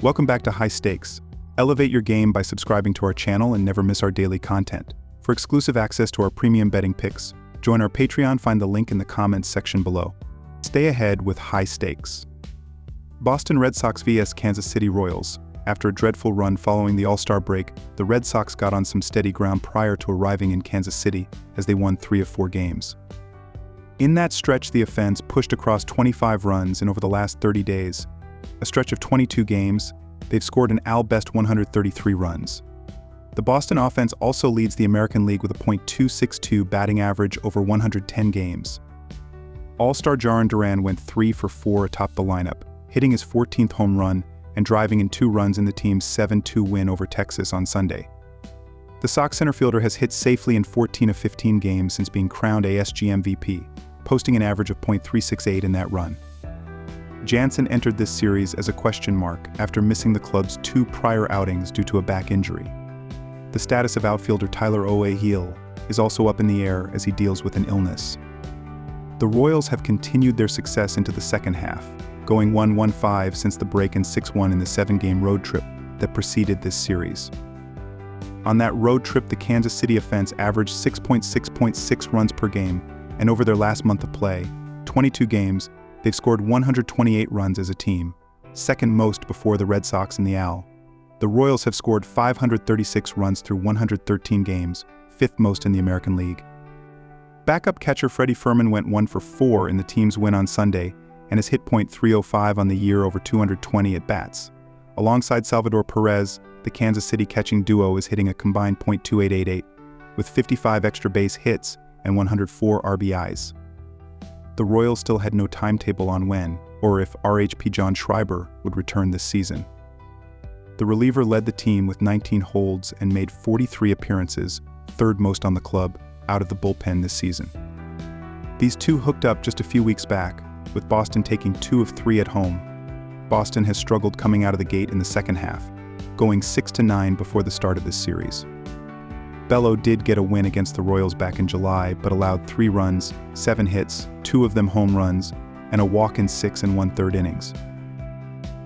Welcome back to High Stakes. Elevate your game by subscribing to our channel and never miss our daily content. For exclusive access to our premium betting picks, join our Patreon, find the link in the comments section below. Stay ahead with High Stakes. Boston Red Sox vs Kansas City Royals. After a dreadful run following the All-Star break, the Red Sox got on some steady ground prior to arriving in Kansas City as they won 3 of 4 games. In that stretch, the offense pushed across 25 runs, and over the last 30 days, a stretch of 22 games, they've scored an AL-best 133 runs. The Boston offense also leads the American League with a .262 batting average over 110 games. All-Star Jarren Duran went 3 for 4 atop the lineup, hitting his 14th home run and driving in 2 runs in the team's 7-2 win over Texas on Sunday. The Sox center fielder has hit safely in 14 of 15 games since being crowned ASG MVP, posting an average of .368 in that run. Jansen entered this series as a question mark after missing the club's 2 prior outings due to a back injury. The status of outfielder Tyler O'Neill is also up in the air as he deals with an illness. The Royals have continued their success into the second half, going 1-1-5 since the break and 6-1 in the 7-game road trip that preceded this series. On that road trip, the Kansas City offense averaged 6.6 runs per game, and over their last month of play, 22 games, they've scored 128 runs as a team, second most before the Red Sox and the AL. The Royals have scored 536 runs through 113 games, 5th most in the American League. Backup catcher Freddie Fermin went 1 for 4 in the team's win on Sunday and has hit .305 on the year over 220 at-bats. Alongside Salvador Perez, the Kansas City catching duo is hitting a combined .2888, with 55 extra base hits and 104 RBIs. The Royals still had no timetable on when, or if RHP John Schreiber would return this season. The reliever led the team with 19 holds and made 43 appearances, 3rd most on the club, out of the bullpen this season. These two hooked up just a few weeks back, with Boston taking 2 of 3 at home. Boston has struggled coming out of the gate in the second half, going 6-9 before the start of this series. Bello did get a win against the Royals back in July, but allowed 3 runs, 7 hits, 2 of them home runs, and a walk in 6 1/3 innings.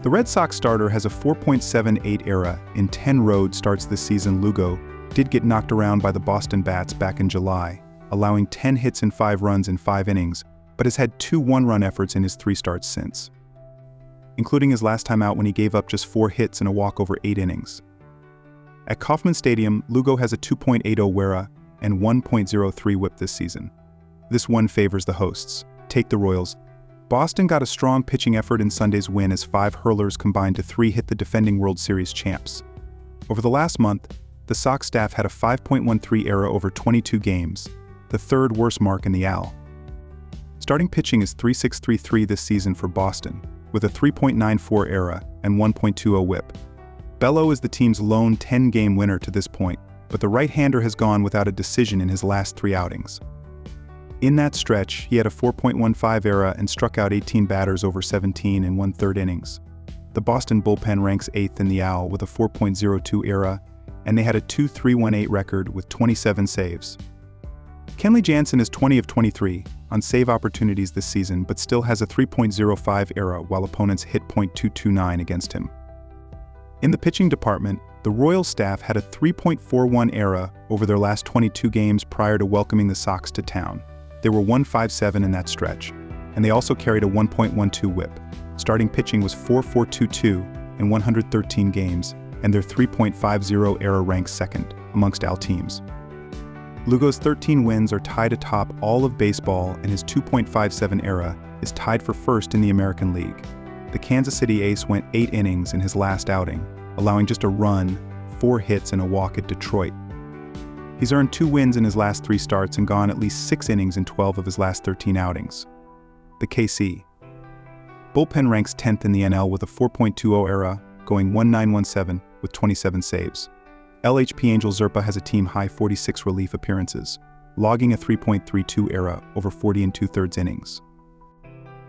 The Red Sox starter has a 4.78 ERA in 10 road starts this season. Lugo did get knocked around by the Boston Bats back in July, allowing 10 hits and 5 runs in 5 innings, but has had 2 one-run efforts in his 3 starts since, including his last time out when he gave up just 4 hits and a walk over 8 innings. At Kauffman Stadium, Lugo has a 2.80 WARA and 1.03 WHIP this season. This one favors the hosts. Take the Royals. Boston got a strong pitching effort in Sunday's win as 5 hurlers combined to 3 hit the defending World Series champs. Over the last month, the Sox staff had a 5.13 ERA over 22 games, the 3rd worst mark in the AL. Starting pitching is .3633 this season for Boston, with a 3.94 ERA and 1.20 WHIP. Bello is the team's lone 10-game winner to this point, but the right-hander has gone without a decision in his last 3 outings. In that stretch, he had a 4.15 ERA and struck out 18 batters over 17 1/3 innings. The Boston bullpen ranks 8th in the AL with a 4.02 ERA, and they had a 2.318 record with 27 saves. Kenley Jansen is 20 of 23 on save opportunities this season, but still has a 3.05 ERA while opponents hit .229 against him. In the pitching department, the Royals staff had a 3.41 ERA over their last 22 games prior to welcoming the Sox to town. They were 1.57 in that stretch, and they also carried a 1.12 WHIP. Starting pitching was 4.422 in 113 games, and their 3.50 ERA ranks 2nd amongst AL teams. Lugo's 13 wins are tied atop all of baseball, and his 2.57 ERA is tied for 1st in the American League. The Kansas City ace went 8 innings in his last outing, allowing just a run, 4 hits, and a walk at Detroit. He's earned 2 wins in his last 3 starts and gone at least 6 innings in 12 of his last 13 outings. The KC bullpen ranks 10th in the NL with a 4.20 ERA, going 1.917 with 27 saves. LHP Angel Zerpa has a team-high 46 relief appearances, logging a 3.32 ERA over 40 2/3 innings.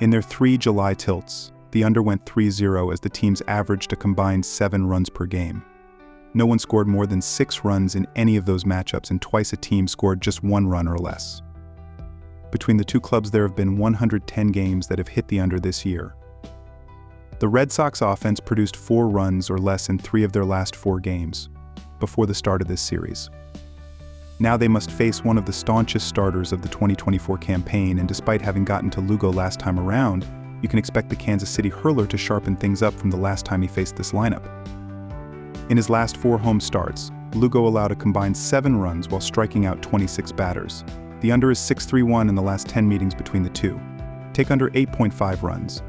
In their 3 July tilts, the under went 3-0 as the teams averaged a combined 7 runs per game. No one scored more than 6 runs in any of those matchups, and twice a team scored just 1 run or less. Between the two clubs, there have been 110 games that have hit the under this year. The Red Sox offense produced 4 runs or less in 3 of their last 4 games before the start of this series. Now they must face one of the staunchest starters of the 2024 campaign, and despite having gotten to Lugo last time around, you can expect the Kansas City hurler to sharpen things up from the last time he faced this lineup. In his last 4 home starts, Lugo allowed a combined 7 runs while striking out 26 batters. The under is 6.31 in the last 10 meetings between the two. Take under 8.5 runs.